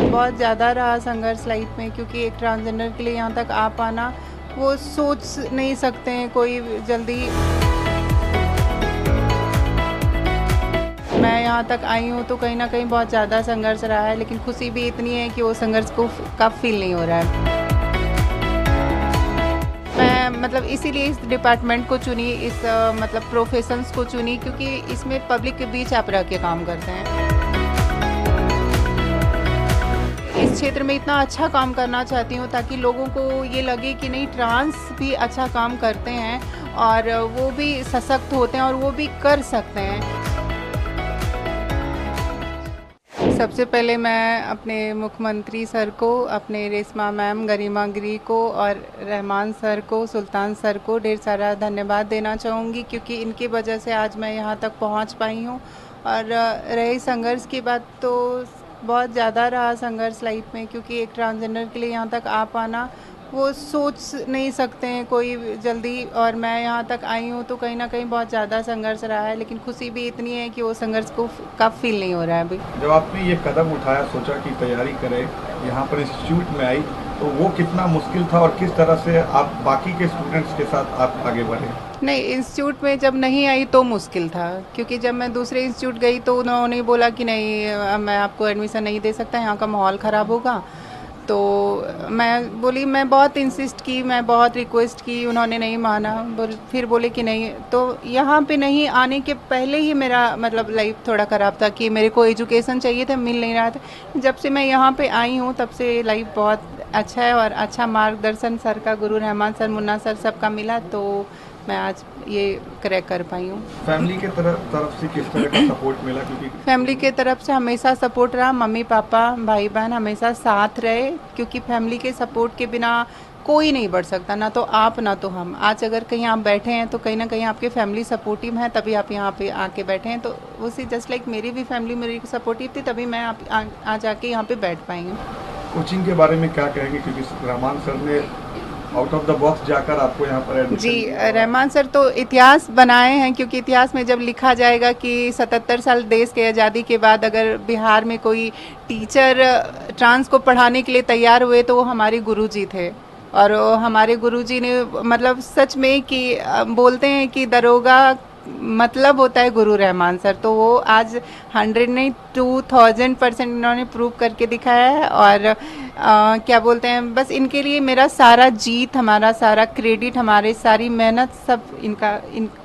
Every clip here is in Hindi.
बहुत ज़्यादा रहा संघर्ष लाइफ में, क्योंकि एक ट्रांसजेंडर के लिए यहाँ तक आ पाना वो सोच नहीं सकते हैं कोई जल्दी। मैं यहाँ तक आई हूँ तो कहीं ना कहीं बहुत ज़्यादा संघर्ष रहा है, लेकिन खुशी भी इतनी है कि वो संघर्ष को का फील नहीं हो रहा है। मैं मतलब इसीलिए इस डिपार्टमेंट को चुनी, इस मतलब प्रोफेशंस को चुनी, क्योंकि इसमें पब्लिक के बीच आप रह के काम करते हैं। इस क्षेत्र में इतना अच्छा काम करना चाहती हूँ ताकि लोगों को ये लगे कि नहीं, ट्रांस भी अच्छा काम करते हैं और वो भी सशक्त होते हैं और वो भी कर सकते हैं। सबसे पहले मैं अपने मुख्यमंत्री सर को, अपने रेशमा मैम, गरिमा गिरी को और रहमान सर को, सुल्तान सर को ढेर सारा धन्यवाद देना चाहूँगी, क्योंकि इनकी वजह से आज मैं यहाँ तक पहुँच पाई हूँ। और रही संघर्ष की बात, तो बहुत ज़्यादा रहा संघर्ष लाइफ में, क्योंकि एक ट्रांसजेंडर के लिए यहाँ तक आ पाना वो सोच नहीं सकते हैं कोई जल्दी। और मैं यहाँ तक आई हूँ तो कहीं ना कहीं बहुत ज़्यादा संघर्ष रहा है, लेकिन खुशी भी इतनी है कि वो संघर्ष को का फील नहीं हो रहा है अभी। जब आपने ये कदम उठाया, सोचा कि तैयारी करें, यहाँ पर इंस्टीट्यूट में आई, तो वो कितना मुश्किल था और किस तरह से आप बाकी के स्टूडेंट्स के साथ आप आगे बढ़े? नहीं, इंस्टीट्यूट में जब नहीं आई तो मुश्किल था, क्योंकि जब मैं दूसरे इंस्टीट्यूट गई तो उन्होंने बोला कि नहीं, मैं आपको एडमिशन नहीं दे सकता, यहाँ का माहौल ख़राब होगा। तो मैं बोली, मैं बहुत इंसिस्ट की, मैं बहुत रिक्वेस्ट की, उन्होंने नहीं माना। फिर बोले कि नहीं, तो यहाँ पे नहीं आने के पहले ही मेरा मतलब लाइफ थोड़ा ख़राब था कि मेरे को एजुकेशन चाहिए था, मिल नहीं रहा था। जब से मैं यहाँ पे आई हूँ तब से लाइफ बहुत अच्छा है और अच्छा मार्गदर्शन सर का, गुरु रहमान सर, मुन्ना सर, सबका मिला, तो मैं आज ये क्रैक कर पाई हूँ। फैमिली के तरफ से किस तरह का सपोर्ट मिला? क्योंकि फैमिली के तरफ से हमेशा सपोर्ट रहा, मम्मी पापा भाई बहन हमेशा साथ रहे, क्योंकि फैमिली के सपोर्ट के बिना कोई नहीं बढ़ सकता, ना तो आप ना तो हम। आज अगर कहीं आप बैठे हैं तो कहीं ना कहीं आपके फैमिली सपोर्टिव है, तभी आप यहाँ पे आके बैठे हैं। तो उसी जस्ट लाइक मेरी भी फैमिली मेरी सपोर्टिव थी, तभी मैं आज आके यहाँ पे बैठ पाई हूँ। कोचिंग के बारे में क्या कहेंगे? क्योंकि रहमान सर ने आउट ऑफ द बॉक्स जाकर आपको यहाँ पर एडमिशन जी, दिया। रहमान सर तो इतिहास बनाए हैं, क्योंकि इतिहास में जब लिखा जाएगा कि 77 साल देश के आज़ादी के बाद अगर बिहार में कोई टीचर ट्रांस को पढ़ाने के लिए तैयार हुए तो वो हमारे गुरुजी थे। और हमारे गुरुजी ने मतलब सच में कि बोलते हैं कि दरोगा मतलब होता है गुरु रहमान सर, तो वो आज 100 नहीं 2000% इन्होंने प्रूव करके दिखाया है। और क्या बोलते हैं, बस इनके लिए मेरा सारा जीत, हमारा सारा क्रेडिट, हमारी सारी मेहनत सब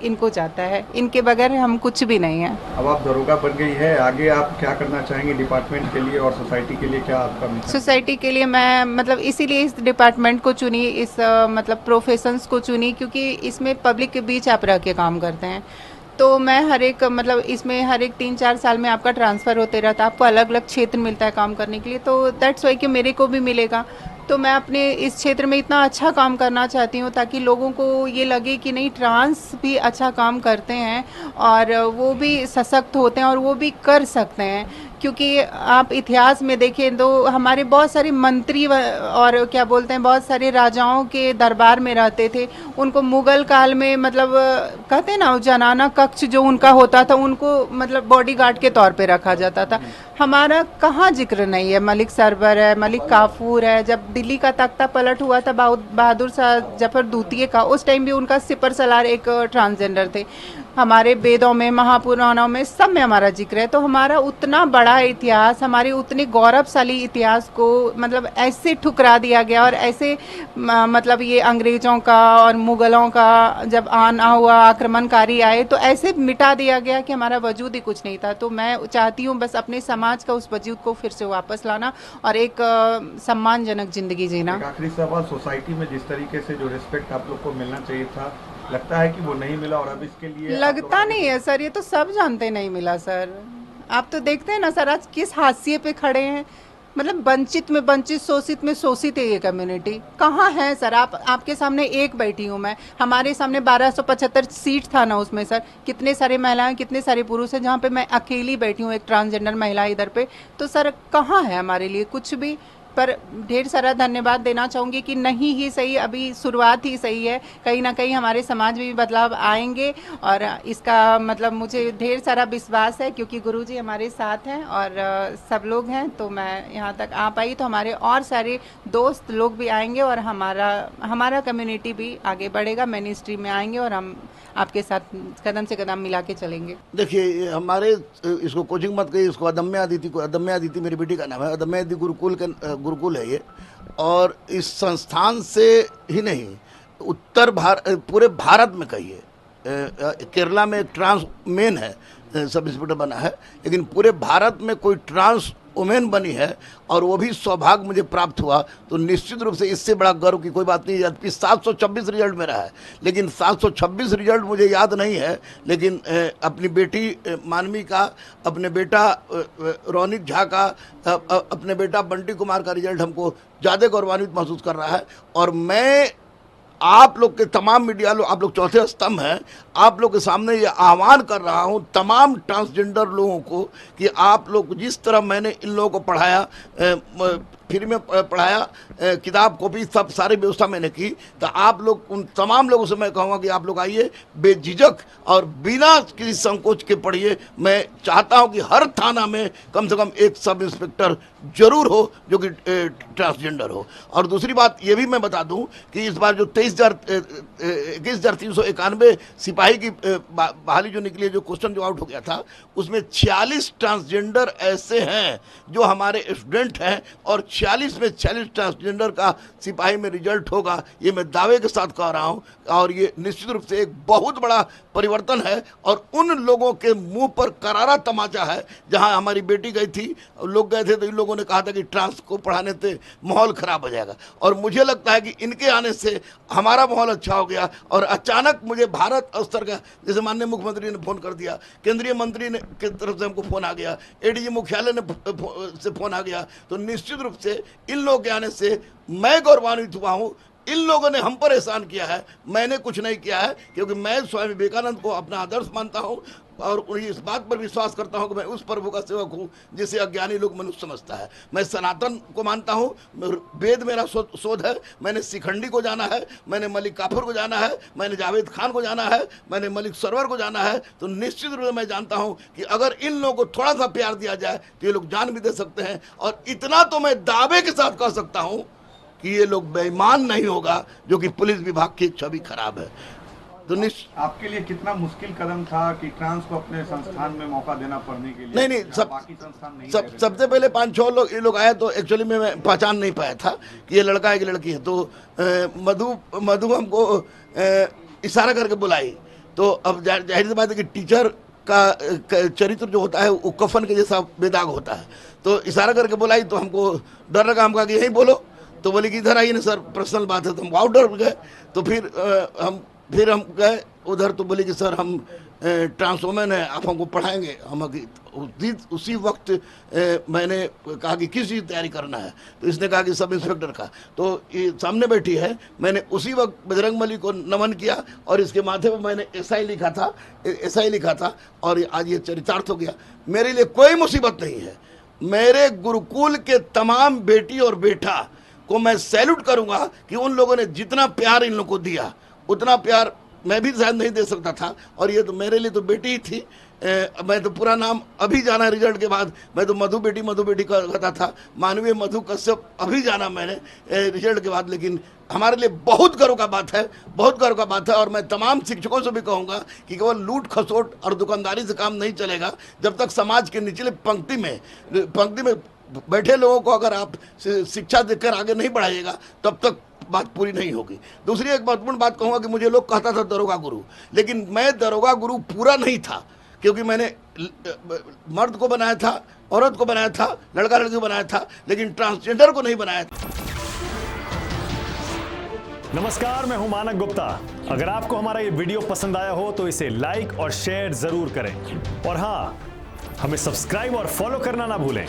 इनको जाता है। इनके बगैर हम कुछ भी नहीं है। अब आप दरोगा बन गई है, आगे आप क्या करना चाहेंगे डिपार्टमेंट के लिए और सोसाइटी के लिए? क्या आपका मिशन? सोसाइटी के लिए मैं मतलब इसीलिए इस डिपार्टमेंट को चुनी, इस मतलब प्रोफेशंस को चुनी, क्योंकि इसमें पब्लिक के बीच आप रह के काम करते हैं। तो मैं हर एक मतलब इसमें हर एक 3-4 साल में आपका ट्रांसफ़र होते रहता है, आपको अलग अलग क्षेत्र मिलता है काम करने के लिए, तो दैट्स वाई कि मेरे को भी मिलेगा। तो मैं अपने इस क्षेत्र में इतना अच्छा काम करना चाहती हूँ ताकि लोगों को ये लगे कि नहीं, ट्रांस भी अच्छा काम करते हैं और वो भी सशक्त होते हैं और वो भी कर सकते हैं। क्योंकि आप इतिहास में देखें तो हमारे बहुत सारे मंत्री और क्या बोलते हैं, बहुत सारे राजाओं के दरबार में रहते थे। उनको मुगल काल में मतलब कहते हैं ना, जनाना कक्ष जो उनका होता था, उनको मतलब बॉडीगार्ड के तौर पे रखा जाता था। हमारा कहाँ जिक्र नहीं है। मलिक सरवर है, मलिक काफूर है। जब दिल्ली का तख्ता पलट हुआ था बहादुर शाह जफर द्वितीय का, उस टाइम भी उनका सिपर सलार एक ट्रांसजेंडर थे। हमारे वेदों में, महापुराणों में, सब में हमारा जिक्र है। तो हमारा उतना बड़ा इतिहास, हमारे उतने गौरवशाली इतिहास को मतलब ऐसे ठुकरा दिया गया और ऐसे मतलब ये अंग्रेज़ों का और मुग़लों का जब आना हुआ, आक्रमणकारी आए, तो ऐसे मिटा दिया गया कि हमारा वजूद ही कुछ नहीं था। तो मैं चाहती हूँ बस अपने समाज का उस वजूद को फिर से वापस लाना और एक सम्मानजनक ज़िंदगी जीना। आखिरी सवाल, सोसाइटी में जिस तरीके से जो रिस्पेक्ट आप लोग को मिलना चाहिए था, लगता है कि वो नहीं मिला और अब इसके लिए लगता नहीं है सर, ये तो सब जानते नहीं मिला सर। आप तो देखते हैं ना सर, आज किस हाशिए पे खड़े हैं। मतलब वंचित में वंचित, शोषित में शोषित है ये कम्युनिटी। कहाँ है सर? आपके सामने एक बैठी हूँ मैं, हमारे सामने 1275 सीट था ना, उसमें सर कितने सारे महिलाएं, कितने सारे पुरुष हैं, जहाँ पे मैं अकेली बैठी हूँ, एक ट्रांसजेंडर महिला इधर पे। तो सर कहाँ है हमारे लिए कुछ भी? पर ढेर सारा धन्यवाद देना चाहूँगी कि नहीं ही सही, अभी शुरुआत ही सही है। कहीं ना कहीं हमारे समाज में भी बदलाव आएंगे और इसका मतलब मुझे ढेर सारा विश्वास है, क्योंकि गुरुजी हमारे साथ हैं और सब लोग हैं। तो मैं यहाँ तक आ पाई तो हमारे और सारे दोस्त लोग भी आएंगे और हमारा कम्युनिटी भी आगे बढ़ेगा, मिनिस्ट्री में आएंगे और हम आपके साथ कदम से कदम मिला के चलेंगे। देखिए, हमारे इसको कोचिंग मत कहिए, इसको अदम्य अदिति मेरी बेटी का नाम है, अदम्य अदिति गुरुकुल है ये। और इस संस्थान से ही नहीं, पूरे भारत में कहिए, केरला में एक ट्रांस मेन है, सब इंस्पेक्टर बना है, लेकिन पूरे भारत में कोई ट्रांस वुमेन बनी है और वो भी सौभाग्य मुझे प्राप्त हुआ, तो निश्चित रूप से इससे बड़ा गर्व की कोई बात नहीं है। 726 रिजल्ट मेरा है, लेकिन 726 रिजल्ट मुझे याद नहीं है, लेकिन अपनी बेटी मानवी का, अपने बेटा रौनिक झा का, अपने बेटा बंटी कुमार का रिजल्ट हमको ज़्यादा गौरवान्वित महसूस कर रहा है। और मैं आप लोग के तमाम मीडिया लोग, आप लोग चौथे स्तंभ हैं, आप लोग के सामने ये आह्वान कर रहा हूँ तमाम ट्रांसजेंडर लोगों को कि आप लोग जिस तरह मैंने इन लोगों को पढ़ाया, फ्री में पढ़ाया, किताब कॉपी सब सारी व्यवस्था मैंने की, तो आप लोग उन तमाम लोगों से मैं कहूँगा कि आप लोग आइए बेझिझक और बिना किसी संकोच के पढ़िए। मैं चाहता हूँ कि हर थाना में कम से कम एक सब इंस्पेक्टर जरूर हो जो कि ट्रांसजेंडर हो। और दूसरी बात ये भी मैं बता दूं कि इस बार जो 21,391 सिपाही की बहाली जो निकली है, जो क्वेश्चन जो आउट हो गया था, उसमें 46 ट्रांसजेंडर ऐसे हैं जो हमारे स्टूडेंट हैं और 46 में 46 ट्रांसजेंडर का सिपाही में रिजल्ट होगा, ये मैं दावे के साथ कह रहा हूँ। और ये निश्चित रूप से एक बहुत बड़ा परिवर्तन है और उन लोगों के मुंह पर करारा तमाचा है। जहाँ हमारी बेटी गई थी, लोग गए थे तो इन लोगों ने कहा था कि ट्रांस को पढ़ाने से माहौल खराब हो जाएगा, और मुझे लगता है कि इनके आने से हमारा माहौल अच्छा हो गया। और अचानक मुझे भारत स्तर का, जैसे माननीय मुख्यमंत्री ने फ़ोन कर दिया, केंद्रीय मंत्री ने की तरफ से हमको फ़ोन आ गया, एडीजी मुख्यालय ने से फ़ोन आ गया, तो निश्चित रूप से इन लोगों के आने से मैं गौरवान्वित हुआ हूँ। इन लोगों ने हम पर एहसान किया है, मैंने कुछ नहीं किया है, क्योंकि मैं स्वामी विवेकानंद को अपना आदर्श मानता हूँ और इस बात पर विश्वास करता हूँ कि मैं उस प्रभु का सेवक हूँ जिसे अज्ञानी लोग मनुष्य समझता है। मैं सनातन को मानता हूँ, वेद मेरा शोध है, मैंने शिखंडी को जाना है, मैंने मलिक काफुर को जाना है, मैंने जावेद खान को जाना है, मैंने मलिक सरवर को जाना है। तो निश्चित रूप से मैं जानता हूँ कि अगर इन लोगों को थोड़ा सा प्यार दिया जाए तो ये लोग जान भी दे सकते हैं। और इतना तो मैं दावे के साथ कह सकता हूँ कि ये लोग बेईमान नहीं होगा, जो कि पुलिस विभाग की छवि खराब है। तो आपके लिए कितना मुश्किल कदम था कि ट्रांस को अपने संस्थान में मौका देना पढ़ने के लिए? नहीं, बाकी संस्थान नहीं सबसे पहले 5-6 लोग ये लोग आए, तो एक्चुअली में मैं पहचान नहीं पाया था कि ये लड़का है कि लड़की है। तो मधु हमको इशारा करके बुलाई, तो अब जाहिर सी बात है कि टीचर का चरित्र जो होता है वो कफन के जैसा बेदाग होता है। तो इशारा करके बुलाई तो हमको डर लगा, हम कहा कि यहीं बोलो, तो बोले कि इधर आइए ना सर, पर्सनल बात है। तो हम आउट डर गए, तो फिर हम गए उधर, तो बोले कि सर हम ट्रांसवुमेन है, आप हमको पढ़ाएंगे। हम उसी वक्त मैंने कहा कि किस चीज़ की तैयारी करना है, तो इसने कहा कि सब इंस्पेक्टर का। तो ये सामने बैठी है, मैंने उसी वक्त बजरंगबली को नमन किया और इसके माथे पर मैंने एसआई लिखा था और आज ये चरितार्थ हो गया। मेरे लिए कोई मुसीबत नहीं है। मेरे गुरुकुल के तमाम बेटी और बेटा को मैं सैल्यूट करूंगा कि उन लोगों ने जितना प्यार इन लोगों को दिया, उतना प्यार मैं भी शायद नहीं दे सकता था। और ये तो मेरे लिए तो बेटी ही थी। मैं तो पूरा नाम अभी जाना रिजल्ट के बाद, मैं तो मधु बेटी कहता था, मानवीय मधु कश्यप अभी जाना मैंने रिजल्ट के बाद। लेकिन हमारे लिए बहुत गर्व का बात है, बहुत गर्व का बात है। और मैं तमाम शिक्षकों से भी कहूँगा कि केवल लूट खसोट और दुकानदारी से काम नहीं चलेगा। जब तक समाज के निचले पंक्ति में बैठे लोगों को अगर आप शिक्षा देकर आगे नहीं बढ़ाइएगा, तब तक बात पूरी नहीं होगी। दूसरी एक महत्वपूर्ण बात कहूँगा कि मुझे लोग कहता था दरोगा गुरु, लेकिन मैं दरोगा गुरु पूरा नहीं था, क्योंकि मैंने मर्द को बनाया था, औरत को बनाया था, लड़का लड़की को बनाया था, लेकिन ट्रांसजेंडर को नहीं बनाया था। नमस्कार, मैं हूं मानक गुप्ता। अगर आपको हमारा ये वीडियो पसंद आया हो तो इसे लाइक और शेयर जरूर करें, और हाँ, हमें सब्सक्राइब और फॉलो करना ना भूलें,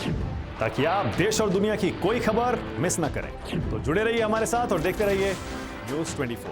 ताकि आप देश और दुनिया की कोई खबर मिस ना करें। तो जुड़े रहिए हमारे साथ और देखते रहिए न्यूज़ 24।